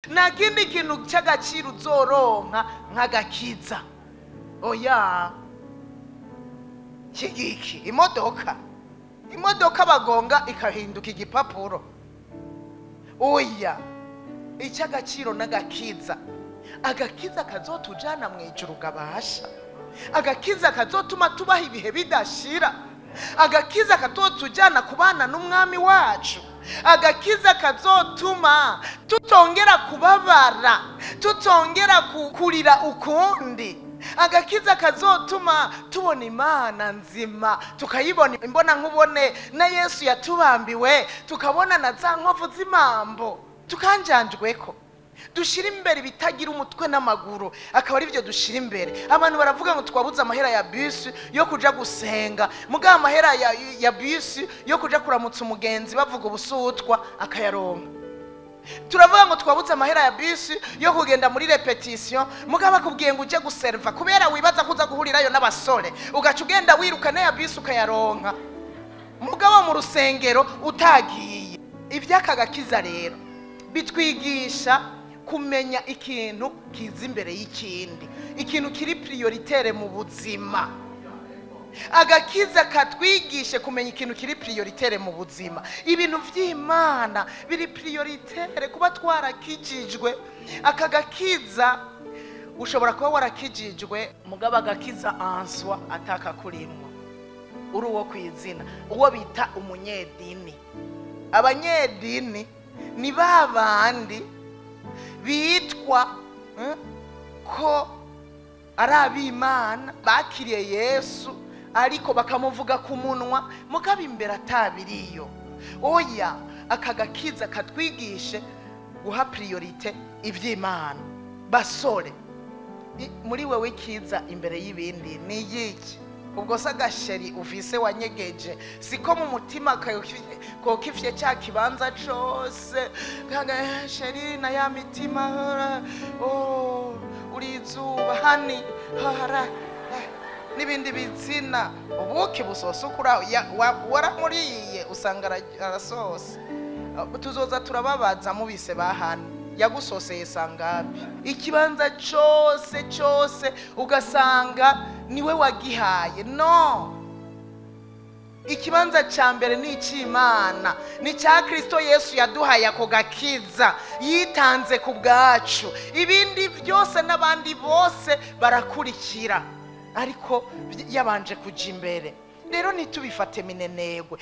nta kindi kintu cy'agaciro uzoronka nk'agakiza. Oya, kigiki imodoka bagonga ikahinduka igipapuro. Oya, icy'agaciro n'agakiza. Agakiza kazotujana mu ijuru gabasha. Agakiza kazotuma tubaho ibihe bidashira. Agakiza kazotujana kubana n'umwami wacu. Agakiza kazotuma tutongera kubabara, tutongera kurira ukundi. Agakiza kazotuma tubona Imana nzima, tukayibona imbona nkubone, na Yesu yatubambiwe tukabona na za nkovu z'imambo, tukanjanjweko. Dushira imbere bitagira umutwe n'amaguru, akaba ari byo dushira imbere. Abantu baravuga ngo twabuze amahera ya bus yo kuja gusenga, muga amahera ya bus yo kuja kuramutsa umugenzi bavuga ubusutwa akayaronka. Turavuga ngo twabuze amahera ya bus yo kugenda muri repetition, muga bakubwiye ngo uje guserva kubera wibaza kuza guhurirayo n'abasore, ugaca ugenda wirukana ya bus ukayaronka, mugabo mu rusengero utagiye. Ivy'akagakiza rero bitwigisha kumenya ikintu kiza imbere y'ikindi, ikintu kiri prioritaire mu buzima. Agakiza katwigishe kumenya ikintu kiri prioritaire mu buzima. Ibintu vy'Imana biri prioritaire kuba twarakijijwe. Akagakiza ushobora kuba warakijijwe mugabo agakiza answa ataka kurimwa, uri uwo kwizina, uwo bita umunyedini. Abanyedini ni babandi bitwa ko ari ab'Imana, bakiriye Yesu ariko bakamuvuga ku munwa mugabo imbere atabiriyo. Oya, akagakiza katwigishe guha priorite ivy'Imana. Basore, muri wewe kiza imbere y'ibindi ni iki? Ubwo sagasheri ufise wanyegeje, siko mu mutima kokifye cya kibanza cyose sheri na ya mitima urizuba hani hara n'ibindi bizina. Ubuki busosukura waramuriye usanga arasose. Tuzoza turababaza mubise bahana yagusoseye sangabi. Ikibanza cyose ugasanga niwe wagihaye. No, ikibanza cya mbere ni icy'Imana, ni cya Kristo Yesu yaduhaye ako gakiza, yitanze ku bwacu. Ibindi byose n'abandi bose barakurikira, ariko yabanje kuja imbere. Rero nitubifate minenegwe,